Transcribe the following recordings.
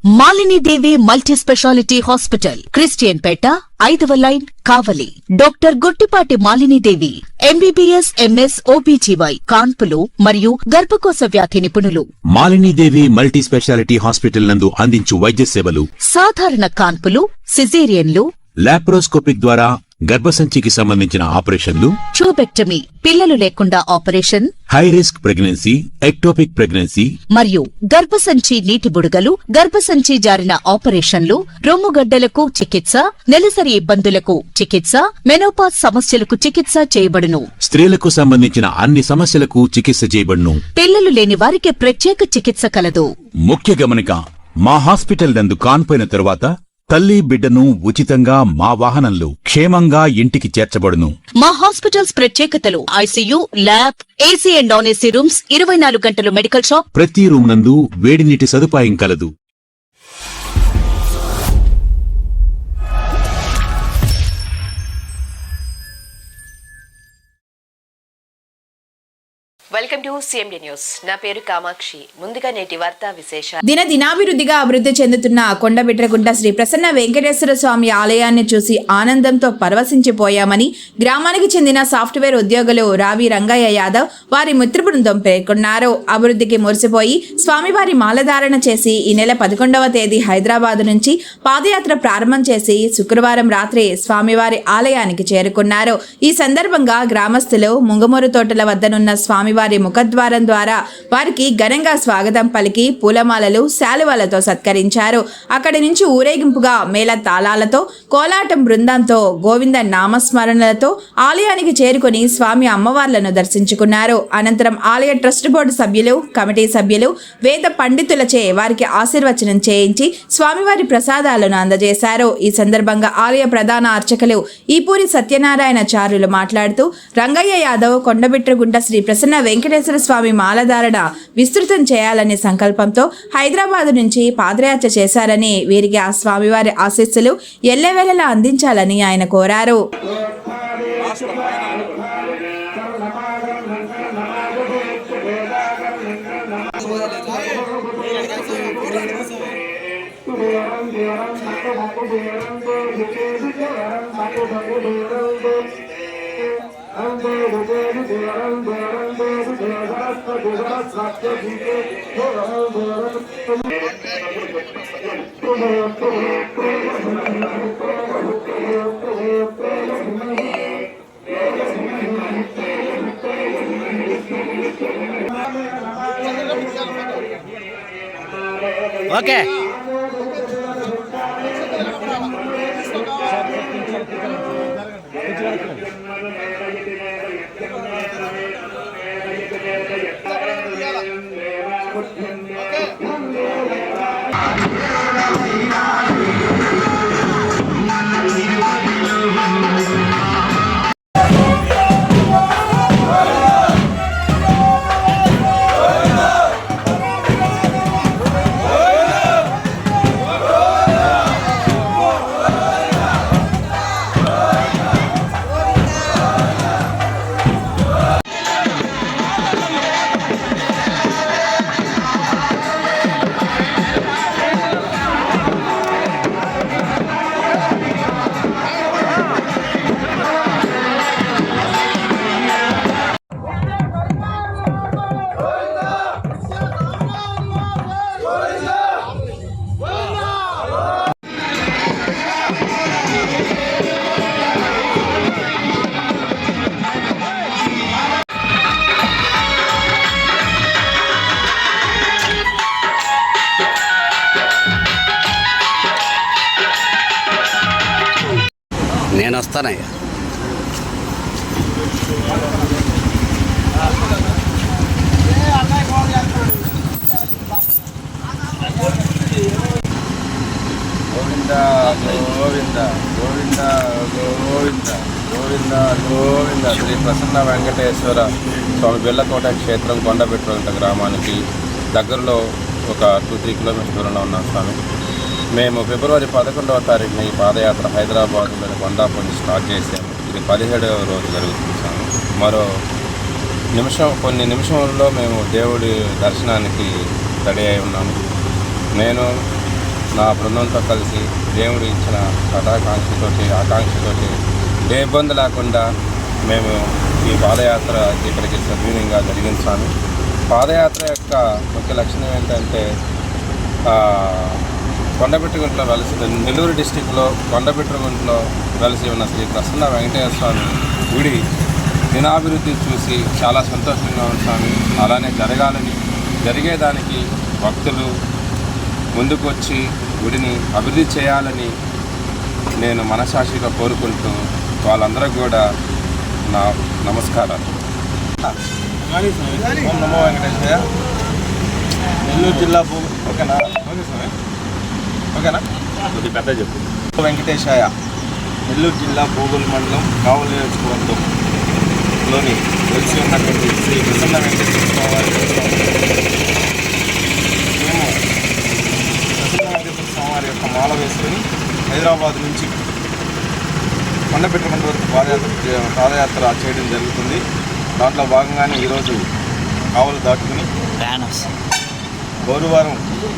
Malini Devi multi speciality hospital, Christian Peta, 5వ line, Kavali. Doctor Guttipati Malinidevi, MBBS, MS, OBGY, కాన్పులు మరియు గర్భకోశ వ్యాధి నిపుణులు. మాలినీదేవి మల్టీ స్పెషాలిటీ హాస్పిటల్ నందు అందించు వైద్య సేవలు: సాధారణ కాన్పులు, సిజేరియన్లు, లాప్రోస్కోపిక్ ద్వారా గర్భసంచికి సంబంధించిన ఆపరేషన్లు, ట్యూబెక్టమీ, పిల్లలు లేకుండా operation, high risk pregnancy, ectopic pregnancy మరియు గర్భసంచి నీటి బుడగలు, గర్భసంచి జారిన ఆపరేషన్లు, రొమ్ముగడ్డలకు చికిత్స, నెలసరి ఇబ్బందులకు చికిత్స, మెనోపాజ్ సమస్యలకు చికిత్స చేయబడును. స్త్రీలకు సంబంధించిన అన్ని సమస్యలకు చికిత్స చేయబడును. పిల్లలు లేని వారికి ప్రత్యేక చికిత్స కలదు. ముఖ్య గమనిక: మా హాస్పిటల్ నందు కాన్పోయిన తరువాత తల్లి బిడ్డను ఉచితంగా మా వాహనంలో క్షేమంగా ఇంటికి చేర్చబడును. మా హాస్పిటల్స్ ప్రత్యేకతలు: ICU, lab, AC and non AC rooms, 24 గంటలు మెడికల్ షాప్, ప్రతి రూమ్ నందు వేడి నీటి సదుపాయం కలదు. Welcome to CMD news. నా పేరు కామాక్షి. ముందుగా నేటి వార్తా విశేషాలు. దినాభివృద్ధిగా అభివృద్ధి చెందుతున్న కొండబిట్రగుంట శ్రీ ప్రసన్న వెంకటేశ్వర స్వామి ఆలయాన్ని చూసి ఆనందంతో పరవశించిపోయామని గ్రామానికి చెందిన సాఫ్ట్వేర్ ఉద్యోగులు రావి రంగయ్య యాదవ్, వారి మిత్ర బృందం పేర్కొన్నారు. అభివృద్ధికి మురిసిపోయి స్వామివారి మాలధారణ చేసి ఈ నెల 11వ తేదీ హైదరాబాద్ నుంచి పాదయాత్ర ప్రారంభం చేసి శుక్రవారం రాత్రి స్వామివారి ఆలయానికి చేరుకున్నారు. ఈ సందర్భంగా గ్రామస్తులు ముంగమూరు తోటల వద్దనున్న స్వామివారి ముఖద్వారం ద్వారా వారికి ఘనంగా స్వాగతం పలికి పూలమాలలు, శాలువాలతో సత్కరించారు. అక్కడి నుంచి ఊరేగింపుగా మేళ తాళాలతో, కోలాటం బృందంతో, గోవింద నామస్మరణలతో ఆలయానికి చేరుకుని స్వామి అమ్మవార్లను దర్శించుకున్నారు. అనంతరం ఆలయ ట్రస్ట్ బోర్డు సభ్యులు, కమిటీ సభ్యులు, వేద పండితులచే వారికి ఆశీర్వచనం చేయించి స్వామివారి ప్రసాదాలను అందజేశారు. ఈ సందర్భంగా ఆలయ ప్రధాన అర్చకులు ఈపూరి సత్యనారాయణచార్యులు మాట్లాడుతూ, రంగయ్య యాదవ్ కొండబిట్రగుంట శ్రీ ప్రసన్న వెంకటేశ్వర స్వామి మాలధారణ విస్తృతం చేయాలనే సంకల్పంతో హైదరాబాద్ నుంచి పాదయాత్ర చేశారని, వీరికి ఆ స్వామివారి ఆశీస్సులు ఎల్లవేళలా అందించాలని ఆయన కోరారు. ఓకే. నేను వస్తానయ్యా. గోవింద గోవింద గోవింద గోవింద గోవింద గోవింద. శ్రీ ప్రసన్న వెంకటేశ్వర స్వామి బెల్లకోట క్షేత్రం కొండబిట్రగుంట గ్రామానికి దగ్గరలో ఒక 2-3 కిలోమీటర్స్ దూరంలో ఉన్నాం స్వామి. మేము ఫిబ్రవరి 11వ తారీఖున ఈ పాదయాత్ర హైదరాబాద్లోని కొండాపూర్ స్టార్ట్ చేసాము. ఇది 17వ రోజు జరుగుతుంది స్వామి. మరో కొన్ని నిమిషంలో మేము దేవుడి దర్శనానికి రెడీ అయి ఉన్నాము. నేను నా బృందంతో కలిసి దేవుడు ఇచ్చిన ఆకాంక్షతోటి ఏ ఇబ్బంది లేకుండా మేము ఈ పాదయాత్ర ఇక్కడికి సద్వినియంగా జరిగింది స్వామి. పాదయాత్ర యొక్క ముఖ్య లక్షణం ఏంటంటే కొండబిట్రగుంటలో వెలసి నెల్లూరు డిస్టిక్లో కొండబిట్రగుంటలో వెలసి ఉన్న శ్రీ ప్రసన్న వెంకటేశ్వర స్వామి గుడి దినాభివృద్ధి చూసి చాలా సంతోషంగా ఉంది స్వామి. అలానే జరిగేదానికి భక్తులు ముందుకు వచ్చి గుడిని అభివృద్ధి చేయాలని నేను మనసాక్షిగా కోరుకుంటూ వాళ్ళందరికీ కూడా నా నమస్కారాలు. ఓం నమో వెంకటేశ్వర. నెల్లూరు జిల్లా ఓకేనా కొద్ది పెద్ద చెప్పు. వెంకటేశాయ. నెల్లూరు జిల్లా భూగోళ మండలం కావలి నియోజకవర్గంలోని వెలిసి ఉన్నటువంటి శ్రీ ప్రసన్న వెంకటేశ్వర స్వామి మేము ప్రసన్న వెంకటేశ్వర స్వామి యొక్క మాల వేసుకొని హైదరాబాద్ నుంచి కొండబిట్రగుంట వరకు పాదయాత్ర చేయడం జరుగుతుంది. దాంట్లో భాగంగానే ఈరోజు కావలి దాటుకుని గౌరవారం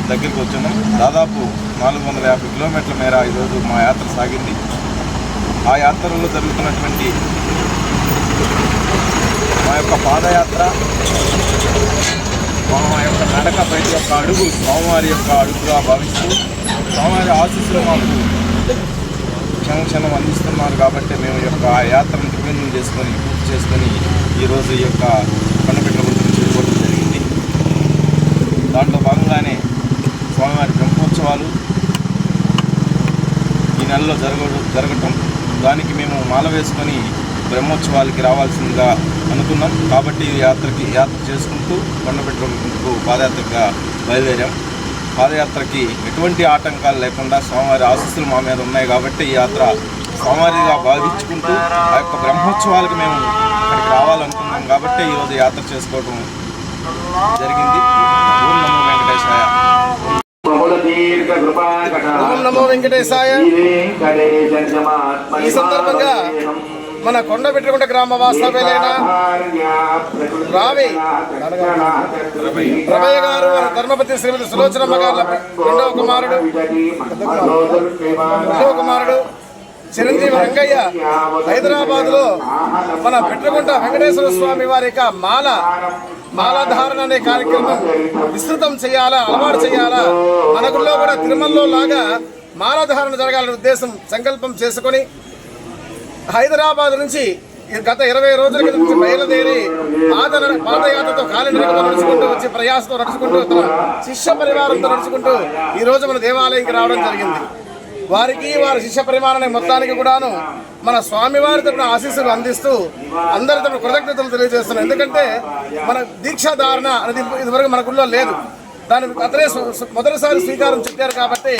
దగ్గరికి వచ్చాము. దాదాపు 450 కిలోమీటర్ల మేర ఈరోజు మా యాత్ర సాగింది. ఆ యాత్రలో జరుగుతున్నటువంటి మా యొక్క పాదయాత్ర, మా యొక్క నడక ప్రతి ఒక్క అడుగు స్వామివారి యొక్క అడుగుగా భావిస్తూ స్వామివారి ఆశీస్సులు మాకు క్షణం అందిస్తున్నారు. కాబట్టి మేము యొక్క ఆ యాత్రను దిగ్విజయం పూర్తి చేసుకొని ఈరోజు ఈ యొక్క కొండబిట్రగుంట నుంచి వెళ్ళిపోవడం జరిగింది. దాంట్లో భాగంగానే స్వామివారి బ్రహ్మోత్సవాలు ఈ నెలలో జరగటం, దానికి మేము మాల వేసుకొని బ్రహ్మోత్సవాలకి రావాల్సిందిగా అనుకున్నాం. కాబట్టి యాత్ర చేసుకుంటూ కొండబిట్రగుంటకు పాదయాత్రగా బయలుదేరాం. పాదయాత్రకి ఎటువంటి ఆటంకాలు లేకుండా స్వామివారి ఆశీస్సులు మా మీద ఉన్నాయి. కాబట్టి ఈ యాత్ర స్వామివారిగా భావించుకుంటూ ఆ యొక్క బ్రహ్మోత్సవాలకు మేము ఇక్కడికి రావాలనుకున్నాం. కాబట్టి ఈరోజు యాత్ర చేసుకోవడం జరిగింది. ఓం నమో వెంకటేశాయ. ఓం నమో వెంకటేశాయ. ఈ సందర్భంగా మన కొండబిట్రగుంట గ్రామ వాస్తవ్యులైన ప్రభయ్య గారు ధర్మపతి శ్రీమతి సులోచనమ్మ గారు రెండవ కుమారుడు చిరంజీవి రంగయ్య హైదరాబాద్లో మన బిట్రగుంట వెంకటేశ్వర స్వామి వారి యొక్క మాలాధారణ అనే కార్యక్రమం విస్తృతం చేయాలా, అలవాటు చేయాలా, మన గుళ్ళో కూడా తిరుమలలో లాగా మాలాధారణ జరగాలనే ఉద్దేశం సంకల్పం చేసుకొని హైదరాబాద్ నుంచి గత 20 రోజుల కింద నుంచి బయలుదేరి పాదయాత్రతో కాలినడకతో నడుచుకుంటూ వచ్చి ప్రయాసతో నడుచుకుంటూ తన శిష్య పరివారంతో నడుచుకుంటూ ఈరోజు మన దేవాలయంకి రావడం జరిగింది. వారికి వారి శిష్య పరిమాణానికి మొత్తానికి కూడాను మన స్వామివారి తరపున ఆశీస్సులు అందిస్తూ అందరి తరపున కృతజ్ఞతలు తెలియజేస్తున్నాం. ఎందుకంటే మన దీక్షాధారణ అనేది ఇదివరకు మన గుళ్ళో లేదు. దాని అతనే మొదటిసారి స్వీకారం చుట్టారు కాబట్టి